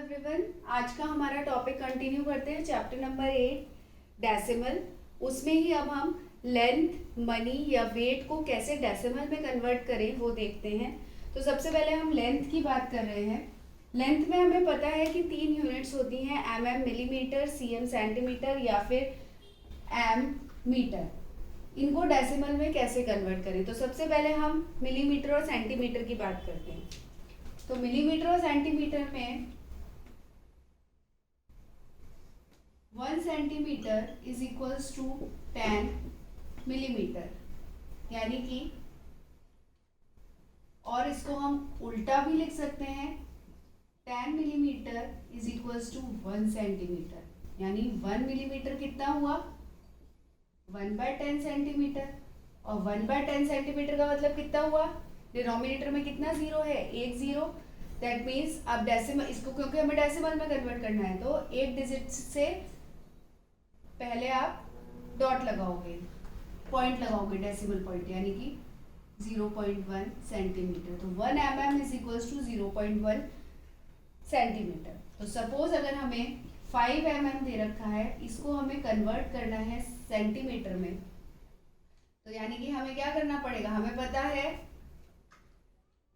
Everyone, आज का हमारा टॉपिक कंटिन्यू करते हैं। Chapter number 8 decimal. उसमें ही अब हम लेंथ, मनी या वेट को कैसे डेसिमल में कन्वर्ट करें वो देखते हैं। तो सबसे पहले हम लेंथ की बात कर रहे हैं। लेंथ में हमें पता है कि 3 यूनिट्स होती हैं, mm मिलीमीटर, cm सेंटीमीटर या फिर m मीटर। इनको डेसिमल में कैसे कन्वर्ट करें, तो सबसे पहले हम मिलीमीटर और सेंटीमीटर की बात करते हैं। तो मिलीमीटर और सेंटीमीटर में 1 centimetre is equals to 10 millimetre, यानी कि, और इसको हम उल्टा भी लिख सकते हैं, 10 millimetre is equals to 1 centimetre, यानी 1 मिलीमीटर कितना हुआ 1/10 सेंटीमीटर, और 1/10 सेंटीमीटर का मतलब कितना हुआ, डिनोमिनेटर में कितना जीरो है, एक जीरो। दैट मीन्स अब डेसिमल, इसको क्योंकि हमें डेसिमल में कन्वर्ट करना है तो एक डिजिट से पहले आप डॉट लगाओगे, पॉइंट लगाओगे, डेसिमल पॉइंट, यानी कि 0.1 सेंटीमीटर। तो 1 mm is equals to 0.1 centimetre. तो सपोज अगर हमें 5 mm दे रखा है, इसको हमें कन्वर्ट करना है सेंटीमीटर में, तो यानी कि हमें क्या करना पड़ेगा, हमें पता है,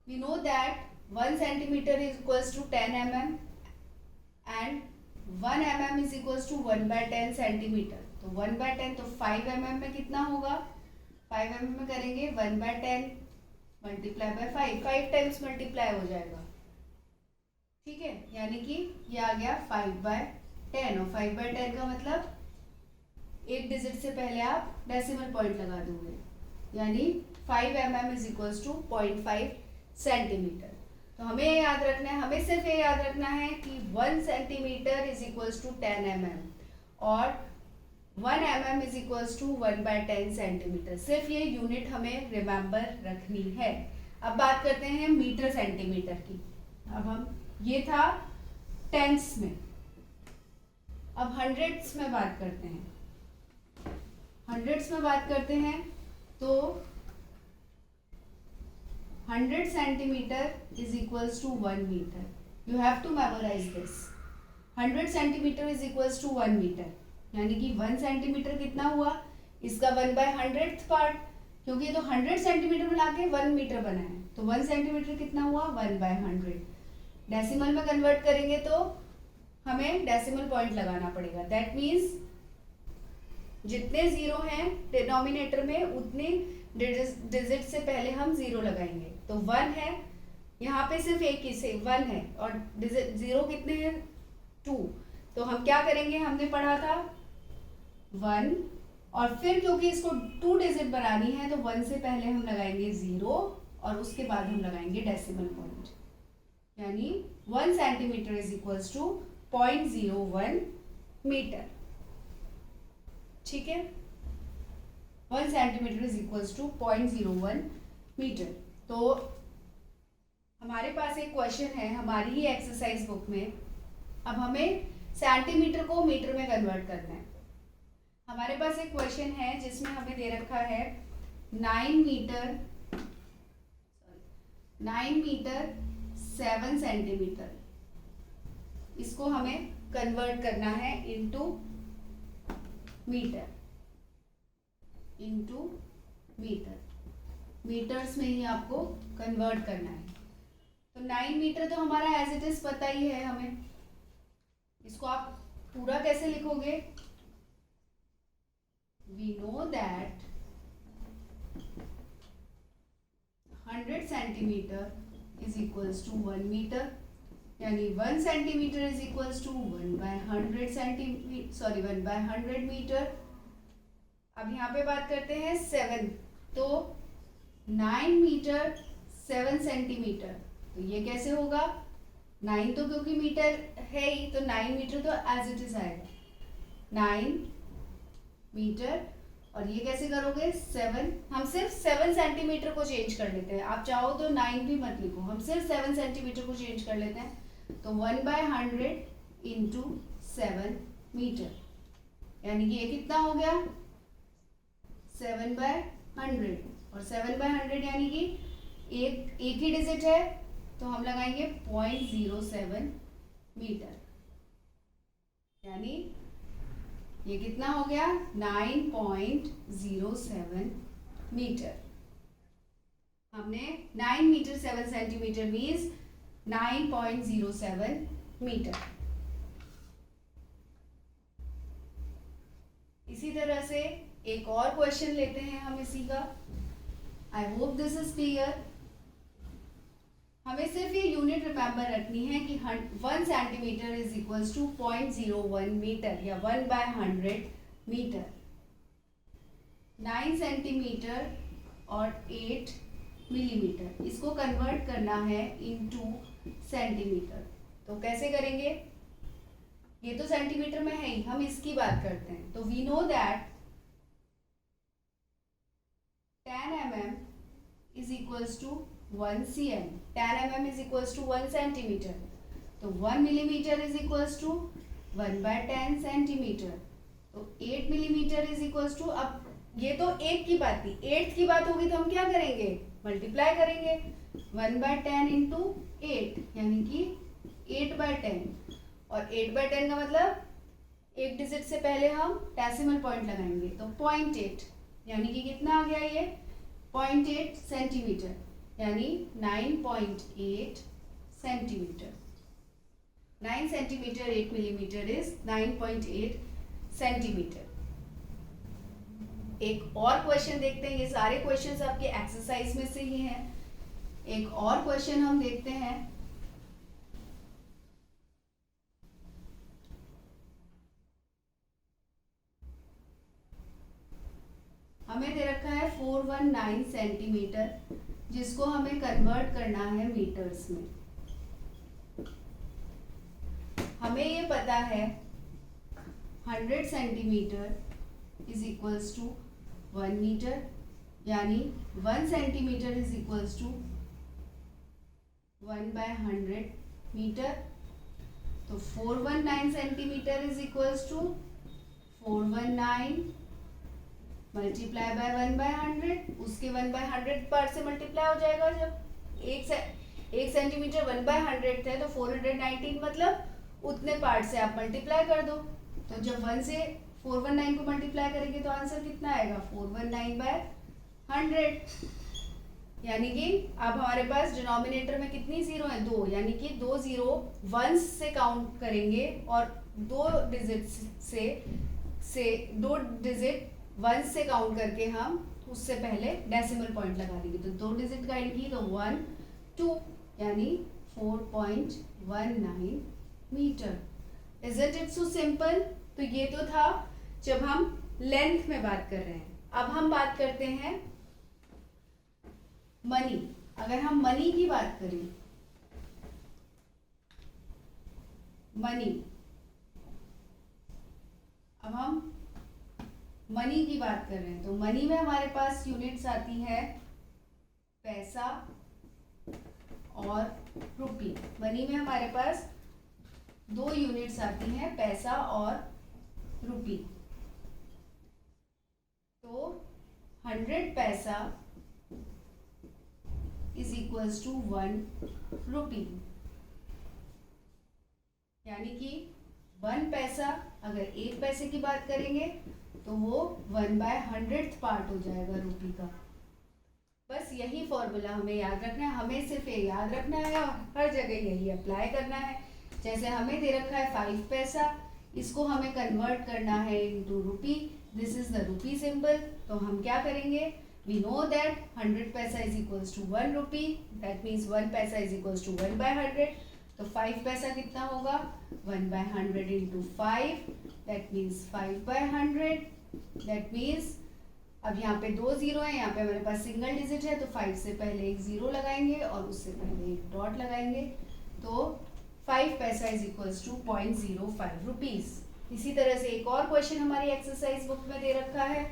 we know that 1 centimetre is equals to 10 mm and 1 mm is equals to 1/10 centimetre. तो 1/10, तो 5 mm में कितना होगा, 5 mm में करेंगे 1/10 मल्टीप्लाई बाय 5 टाइम्स मल्टीप्लाई हो जाएगा, ठीक है, यानी कि ये आ गया 5/10, और 5/10 का मतलब एक डिजिट से पहले आप डेसिमल पॉइंट लगा दोगे, यानी 5 mm is equals to 0.5 centimetre. तो हमें ये याद रखना है, हमें सिर्फ ये याद रखना है कि 1 centimetre is equals to 10 mm और 1 mm is equals to 1/10 centimetre. सिर्फ ये यूनिट हमें रिमेंबर रखनी है। अब बात करते हैं मीटर सेंटीमीटर की। अब हम, ये था टेंस में, अब हंड्रेड्स में बात करते हैं। हंड्रेड्स में बात करते हैं तो 100 centimetre is equals to 1 metre. You have to memorise this. 100 centimetre is equals to 1 metre, यानी कि 1 सेंटीमीटर कितना हुआ, इसका 1/100th पार्ट, क्योंकि ये तो 100 सेंटीमीटर बना के 1 मीटर बना है, तो 1 सेंटीमीटर कितना हुआ 1/100। डेसिमल में कन्वर्ट करेंगे तो हमें डेसिमल पॉइंट लगाना पड़ेगा। दैट मीन्स जितने जीरो हैं डिनोमिनेटर में, उतने डिजिट से पहले हम जीरो लगाएंगे। तो 1 है, यहाँ पे सिर्फ एक ही से 1 है, और जीरो कितने हैं 2। तो हम क्या करेंगे, हमने पढ़ा था 1, और फिर क्योंकि इसको 2 डिजिट बनानी है तो 1 से पहले हम लगाएंगे 0 और उसके बाद हम लगाएंगे डेसिमल पॉइंट, यानी 1 centimetre is equals to 0.01 metre, ठीक है। 1 centimetre is equals to 0.01 metre. तो हमारे पास एक क्वेश्चन है हमारी ही एक्सरसाइज बुक में। अब हमें सेंटीमीटर को मीटर में कन्वर्ट करना है। हमारे पास एक क्वेश्चन है जिसमें हमें दे रखा है 9 मीटर 7 सेंटीमीटर। इसको हमें कन्वर्ट करना है इनटू मीटर, मीटर्स में ही आपको कन्वर्ट करना है। तो 9 मीटर तो हमारा एज इट इज पता ही है हमें। इसको आप पूरा कैसे लिखोगे, we know that 100 centimetre is equals to 1 metre, यानी 1 centimetre is equals to 1/100 centimetre, sorry 1/100 metre. अब यहाँ पे बात करते हैं 7, तो 9 मीटर 7 सेंटीमीटर, तो ये कैसे होगा, 9 तो क्योंकि मीटर है ही, तो 9 मीटर तो एज इट इज आएगा 9 मीटर, और ये कैसे करोगे 7, हम सिर्फ 7 सेंटीमीटर को चेंज कर लेते हैं। आप चाहो तो 9 भी मत लिखो, हम सिर्फ 7 सेंटीमीटर को चेंज कर लेते हैं। तो 1/100 इंटू 7 मीटर, यानी कि ये कितना हो गया 7/100, और 7/100 यानी कि एक ही डिजिट है, तो हम लगाएंगे 0.07 मीटर, यानी ये कितना हो गया 9.07 मीटर। हमने 9 मीटर 7 सेंटीमीटर मीन्स 9.07 मीटर। इसी तरह से एक और क्वेश्चन लेते हैं हम इसी का। I hope this is clear. हमें सिर्फ ये यूनिट रिमेंबर रखनी है कि 1 centimetre is equals to 0.01 metre या 1/100 मीटर। 9 सेंटीमीटर और 8 मिलीमीटर, इसको कन्वर्ट करना है इनटू सेंटीमीटर। तो कैसे करेंगे? ये तो सेंटीमीटर में है ही, हम इसकी बात करते हैं। तो we know that 10 mm is equals to 1 cm, 10 mm is equals to 1 centimetre. तो 1 millimetre is equals to 1/10 centimetre. तो 8 मिलीमीटर is equals to, अब ये तो 1 की बात थी, 8 की बात होगी तो हम क्या करेंगे? मल्टीप्लाई करेंगे 1/10 इंटू 8, यानी कि 8/10। और 8/10 का मतलब एक डिजिट से पहले हम डेसिमल पॉइंट लगाएंगे, तो 0.8, यानी कि कितना आ गया ये 0.8 सेंटीमीटर, यानी 9.8 centimetre. 9 centimetre 8 millimetre is 9.8 centimetre. एक और क्वेश्चन देखते हैं। ये सारे क्वेश्चंस आपके एक्सरसाइज में से ही हैं। एक और क्वेश्चन हम देखते हैं। हमें दे रखा है 419 सेंटीमीटर, जिसको हमें कन्वर्ट करना है मीटर्स में। हमें ये पता है 100 centimetre is equals to 1 metre, यानी 1 centimetre is equals to 1/100 metre. तो 419 centimetre is equals to 419 multiply by 1/100, उसके 1/100 पार्ट से मल्टीप्लाई हो जाएगा। जब एक सेंटीमीटर 1/100 थे तो 419 मतलब उतने पार्ट से आप मल्टीप्लाई कर दो। तो जब 1 से 419 को मल्टीप्लाई करेंगे तो आंसर कितना आएगा 419/100, यानी कि अब हमारे पास डिनोमिनेटर में कितनी जीरो है 2, यानी कि 2 जीरो 1 से काउंट करेंगे और 2 डिजिट से 2 डिजिट 1 से काउंट करके हम उससे पहले डेसिमल पॉइंट लगा देंगे। तो 2 डिजिट गाइड की तो 1 2, यानी 4.19 metre. Isn't it so simple? तो ये तो था जब हम लेंथ में बात कर रहे हैं। अब हम बात करते हैं मनी। अगर हम मनी की बात करें, मनी, अब हम मनी की बात कर रहे हैं तो मनी में हमारे पास यूनिट्स आती है पैसा और रुपी। मनी में हमारे पास 2 यूनिट्स आती हैं, पैसा और रुपी। तो 100 पैसा इज इक्वल्स टू 1 रुपी, यानी कि 1 पैसा, अगर 1 पैसे की बात करेंगे तो वो 1/100 पार्ट हो जाएगा रुपी का। बस यही फॉर्मूला हमें याद रखना है। हमें सिर्फ ये याद रखना है और हर जगह यही अप्लाई करना है। जैसे हमें दे रखा है 5 पैसा, इसको हमें कन्वर्ट करना है into rupee. This is the rupee symbol. तो हम क्या करेंगे? We know that 100 paisa is equals to 1 rupee, that means 1 paisa is equals to 1/100। तो 5 पैसा कितना होगा 1/100 into 5, that means 5/100। That means अब यहाँ पे 2 जीरो है, यहाँ पे हमारे पास सिंगल डिजिट है, तो 5 से पहले एक जीरो लगाएंगे और उससे पहले एक डॉट लगाएंगे। तो 5 पैसा इज इक्वल्स टू 0.05 रुपीज। इसी तरह से एक और क्वेश्चन हमारी एक्सरसाइज बुक में दे रखा है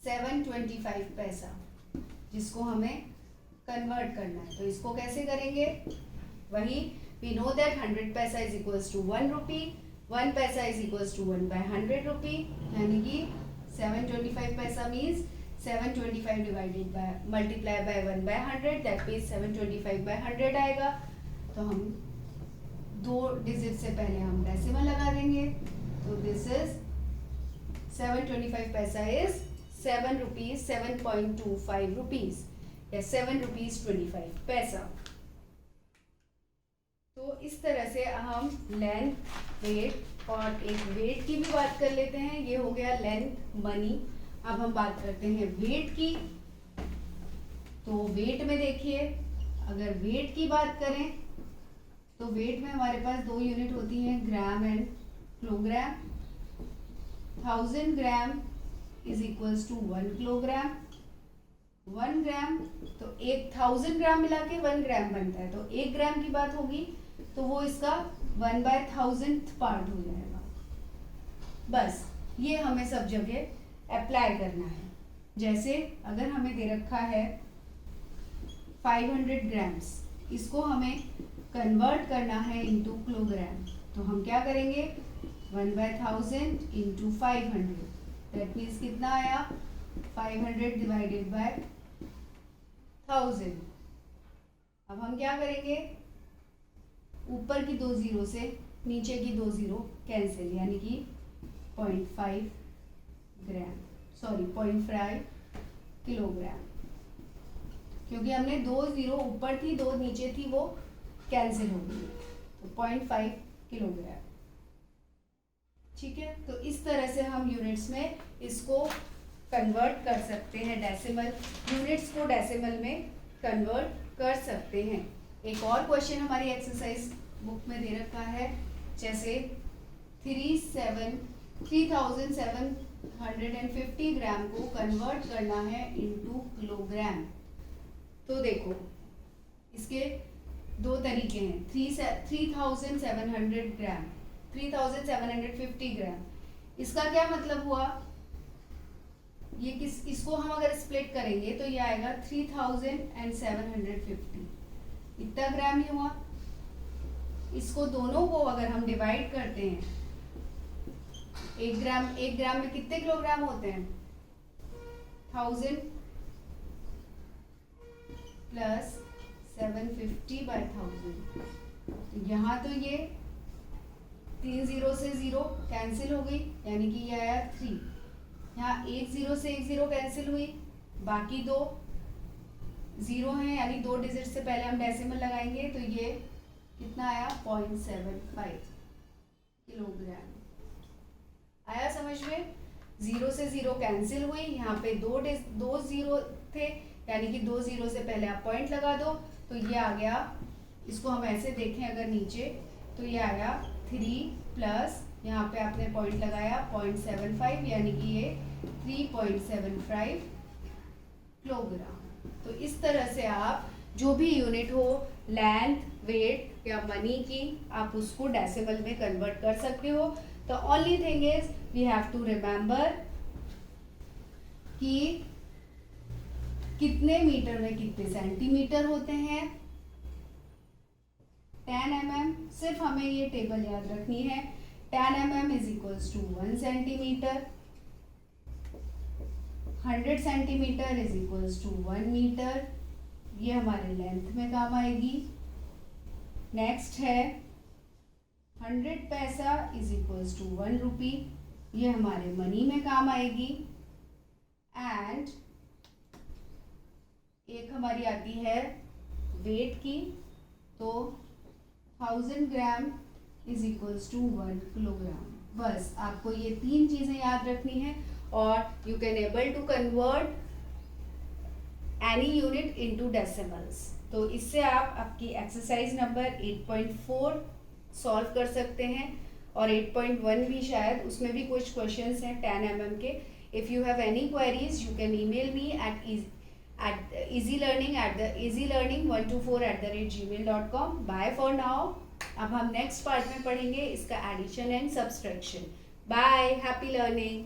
725 पैसा, जिसको हमें कन्वर्ट करना है। तो इसको कैसे करेंगे? वही we know that 100 paisa is equals to 1 rupee, 1 paisa is equals to 1/100 रुपी, यानी कि 725 पैसा means 725 divided by multiply by 1/100, that means 725/100 आएगा। तो हम दो डिजिट से पहले हम डेसिमल लगा देंगे, तो दिस इज 725 पैसा इज 7 रुपीज 7.25 रुपीज या 7 रुपीज 25 पैसा। तो इस तरह से हम लेंथ, वेट और एक वेट की भी बात कर लेते हैं। ये हो गया लेंथ, मनी। अब हम बात करते हैं वेट की। तो वेट में देखिए, अगर वेट की बात करें तो वेट में हमारे पास दो यूनिट होती हैं, gram and kilogram. 1000 gram is equals to 1 kilogram. 1 gram, तो 1000 ग्राम मिला के 1 ग्राम बनता है, तो 1 ग्राम की बात होगी तो वो इसका 1/1000th पार्ट हो जाएगा। बस ये हमें सब जगह अप्लाई करना है। जैसे अगर हमें दे रखा है 500 ग्राम्स, इसको हमें कन्वर्ट करना है इनटू किलोग्राम, तो हम क्या करेंगे 1/1000 इंटू 500, दैट मीन्स कितना आया 500 डिवाइडेड बाय 1000। अब हम क्या करेंगे, ऊपर की दो जीरो से नीचे की दो जीरो कैंसिल, यानी कि 0.5 किलोग्राम, क्योंकि हमने दो जीरो ऊपर थी दो नीचे थी वो कैंसिल हो गई, तो 0.5 किलोग्राम। ठीक है, तो इस तरह से हम यूनिट्स में इसको कन्वर्ट कर सकते हैं, डेसिमल यूनिट्स को डेसिमल में कन्वर्ट कर सकते हैं। एक और क्वेश्चन हमारी एक्सरसाइज बुक में दे रखा है, जैसे 3750 ग्राम को कन्वर्ट करना है इनटू किलोग्राम। तो देखो इसके दो तरीके हैं, 3700 ग्राम, 3750 ग्राम, इसका क्या मतलब हुआ, ये इसको हम अगर स्प्लिट करेंगे तो ये आएगा 3750, इतना ग्राम ही हुआ। इसको दोनों को अगर हम डिवाइड करते हैं, एक ग्राम में कितने किलोग्राम होते हैं, 1000 प्लस 750/1000। यहाँ तो ये 3 जीरो से जीरो कैंसिल हो गई, यानी कि ये आया 3। यहाँ 1 जीरो से 1 जीरो कैंसिल हुई, बाकी दो जीरो हैं, यानी दो डिजिट से पहले हम डेसिमल लगाएंगे, तो ये कितना आया 0.75 किलोग्राम। आया समझ में, जीरो से जीरो कैंसिल हुई, यहाँ पे दो जीरो थे, यानी कि दो जीरो से पहले आप पॉइंट लगा दो, तो ये आ गया, इसको हम ऐसे देखें अगर नीचे, तो ये आया 3 प्लस यहाँ पे आपने पॉइंट लगाया 0.75, यानी कि ये 3.75 किलोग्राम। तो इस तरह से आप जो भी यूनिट हो, लेंथ, वेट या मनी की, आप उसको डेसिमल में कन्वर्ट कर सकते हो। The only thing is we have to remember कि कितने मीटर में कितने सेंटीमीटर होते हैं। 10 mm, सिर्फ हमें ये टेबल याद रखनी है, 10 mm is equals to 1 centimetre, 100 centimetre is equals to 1 metre, ये हमारे लेंथ में काम आएगी। नेक्स्ट है 100 पैसा इज इक्वल्स टू 1 रुपी, ये हमारे मनी में काम आएगी। एंड एक हमारी आती है वेट की, तो 1000 gram is equals to 1 kilogram. बस आपको ये तीन चीजें याद रखनी है और you can able to convert any unit into decimals. तो इससे आप आपकी एक्सरसाइज नंबर 8.4 सॉल्व कर सकते हैं, और 8.1 भी शायद, उसमें भी कुछ क्वेश्चंस हैं 10 mm के। If you have any queries you can email me at easylearning124@gmail.com। Bye for now. अब हम नेक्स्ट पार्ट में पढ़ेंगे इसका addition and subtraction. Bye, happy learning.